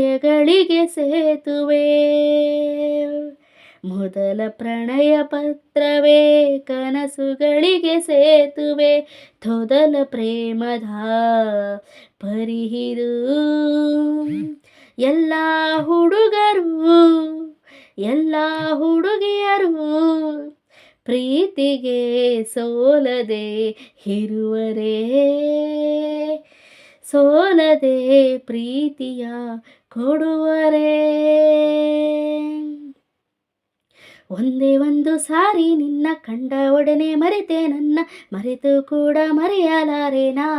ಹೃದಯಗಳಿಗೆ ಸೇತುವೆ. ಮೊದಲ ಪ್ರಣಯ ಪತ್ರವೇ ಕನಸುಗಳಿಗೆ ಸೇತುವೆ. ತೊದಲ ಪ್ರೇಮದ ಪರಿಹಿದು. ಎಲ್ಲ ಹುಡುಗರು ಎಲ್ಲ ಹುಡುಗಿಯರು ಪ್ರೀತಿಗೆ ಸೋಲದೆ ಇರುವರೇ. ಸೋಲದೆ ಪ್ರೀತಿಯ ಕೊಡುವರೇ. ಒಂದೇ ಒಂದು ಸಾರಿ ನಿನ್ನ ಕಂಡ ಒಡನೆ ಮರೆತೆ ನನ್ನ, ಮರೆತು ಕೂಡ ಮರೆಯಲಾರೆನಾ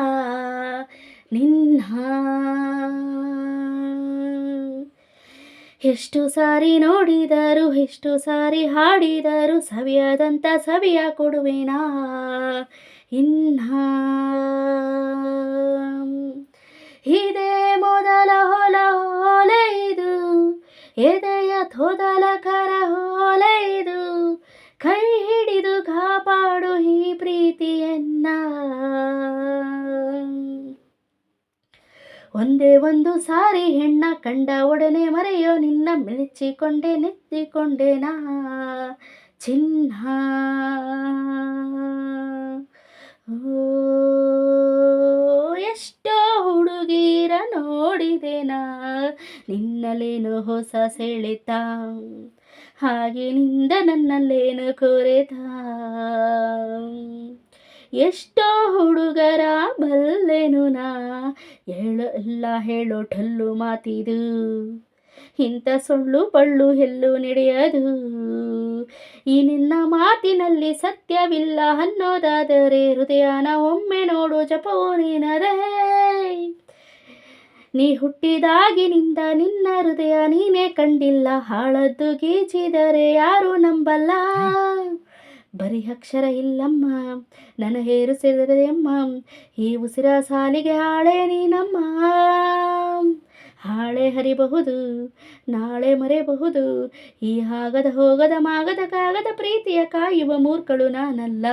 ನಿನ್ನ. ಎಷ್ಟು ಸಾರಿ ನೋಡಿದರು, ಎಷ್ಟು ಸಾರಿ ಹಾಡಿದರು, ಸವಿಯಾದಂಥ ಸವಿಯ ಕೊಡುವೆನಾ ಇನ್ನ. ಇದೇ ಮೊದಲ ಹೊಲ ಹೋಲೆ ಇದು, ಎದೆಯ ತೊದಲ ಕರ ಹೋಲೆ ಇದು. ಕೈ ಹಿಡಿದು ಕಾಪಾಡು ಈ ಪ್ರೀತಿಯನ್ನ. ಒಂದೇ ಒಂದು ಸಾರಿ ಹೆಣ್ಣ ಕಂಡ ಒಡನೆ ಮರೆಯೋ ನಿನ್ನ, ಮೆಚ್ಚಿಕೊಂಡೆ ನೆಚ್ಚಿಕೊಂಡೆನಾ ಚಿನ್ನ. ಎಷ್ಟೋ ಹುಡುಗೀರ ನೋಡಿದೆನಾ, ನಿನ್ನಲ್ಲೇನು ಹೊಸ ಸೆಳೆತ, ಹಾಗೇನಿಂದ ನನ್ನಲ್ಲೇನು ಕೊರೆತ. ಎಷ್ಟೋ ಹುಡುಗರ ಬಲ್ಲೆನು ನಾ, ಎಲ್ಲ ಹೇಳೋ ಠಲ್ಲು ಮಾತಿದು. ಇಂಥ ಸೊಳ್ಳು ಪಳ್ಳು ಎಲ್ಲೂ ನಡೆಯದು. ಈ ನಿನ್ನ ಮಾತಿನಲ್ಲಿ ಸತ್ಯವಿಲ್ಲ ಅನ್ನೋದಾದರೆ, ಹೃದಯನ ಒಮ್ಮೆ ನೋಡು ಜಪವೋ ನೀನದೇ. ನೀ ಹುಟ್ಟಿದಾಗಿನಿಂದ ನಿನ್ನ ಹೃದಯ ನೀನೇ ಕಂಡಿಲ್ಲ, ಹಾಳದ್ದು ಗೀಚಿದರೆ ಯಾರೂ ನಂಬಲ್ಲ. ಬರೀ ಅಕ್ಷರ ಇಲ್ಲಮ್ಮ ನನ್ನ ಹೇರು ಸೇರಿದೆಯಮ್ಮ, ಈ ಉಸಿರ ಸಾಲಿಗೆ ಹಾಳೆ ನೀನಮ್ಮ. ಹಾಳೆ ಹರಿಬಹುದು ನಾಳೆ ಮರೆಯಬಹುದು, ಈ ಆಗದ ಹೋಗದ ಮಾಗದ ಕಾಗದ ಪ್ರೀತಿಯ ಕಾಯುವ ಮೂರ್ಖಳು ನಾನಲ್ಲ.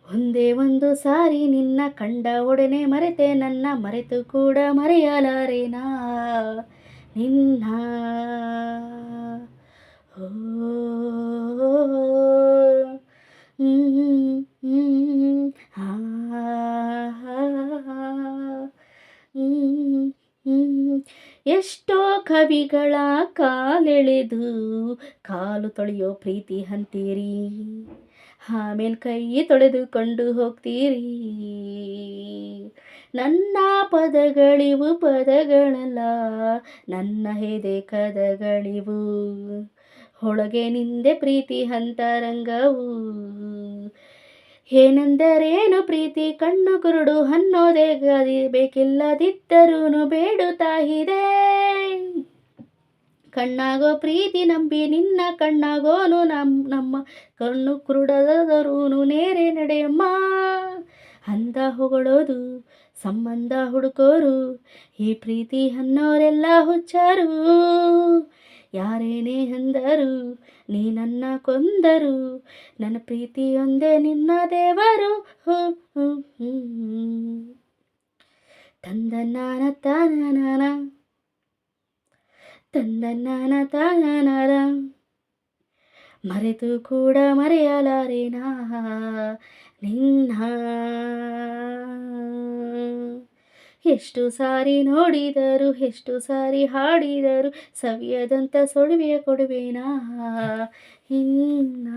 ಒಂದೇ ಒಂದು ಸಾರಿ ನಿನ್ನ ಕಂಡ ಒಡನೆ ಮರೆತೆ ನನ್ನ, ಮರೆತು ಕೂಡ ಮರೆಯಲಾರೆನಾ ನಿನ್ನ. ಓ ಎಷ್ಟೋ ಕವಿಗಳ ಕಾಲೆಳೆದು ಕಾಲು ತೊಳೆಯೋ ಪ್ರೀತಿ ಅಂತೀರಿ, ಆಮೇಲೆ ಕೈ ತೊಳೆದುಕೊಂಡು ಹೋಗ್ತೀರಿ. ನನ್ನ ಪದಗಳಿವು ಪದಗಳಲ್ಲ, ನನ್ನ ಎದೆ ಕದಗಳಿವು, ಒಳಗೆ ನಿಂದೆ ಪ್ರೀತಿ ಅಂತರಂಗವು. ಏನೆಂದರೇನು ಪ್ರೀತಿ ಕಣ್ಣು ಕುರುಡು ಅನ್ನೋದೇ ಬೇಕಿಲ್ಲದಿದ್ದರೂ ಬೇಡುತ್ತಾ ಇದೆ. ಕಣ್ಣಾಗೋ ಪ್ರೀತಿ ನಂಬಿ ನಿನ್ನ ಕಣ್ಣಾಗೋನು ನಮ್ಮ ಕಣ್ಣು ಕುರುಡದರೂನು ನೇರೆ ನಡೆಯಮ್ಮ. ಅಂದ ಹೊಗಳೋದು ಸಂಬಂಧ ಹುಡುಕೋರು, ಈ ಪ್ರೀತಿ ಅನ್ನೋರೆಲ್ಲ ಹುಚ್ಚರು. ಯಾರೇನೇ ಅಂದರು ನೀ ನನ್ನ ಕೊಂದರು, ನನ್ನ ಪ್ರೀತಿಯೊಂದೇ ನಿನ್ನ ದೇವರು. ತಂದನಾನ ತಾನಾನ ತಂದನಾನ ತಾನಾನ, ಮರೆತು ಕೂಡ ಮರೆಯಲಾರೆನಾ ನಿನ್ನ. ಎಷ್ಟು ಸಾರಿ ನೋಡಿದರು, ಎಷ್ಟು ಸಾರಿ ಹಾಡಿದರು, ಸವಿಯದಂಥ ಸೊಡುವೆಯ ಕೊಡುವೆನಾ ಇನ್ನ.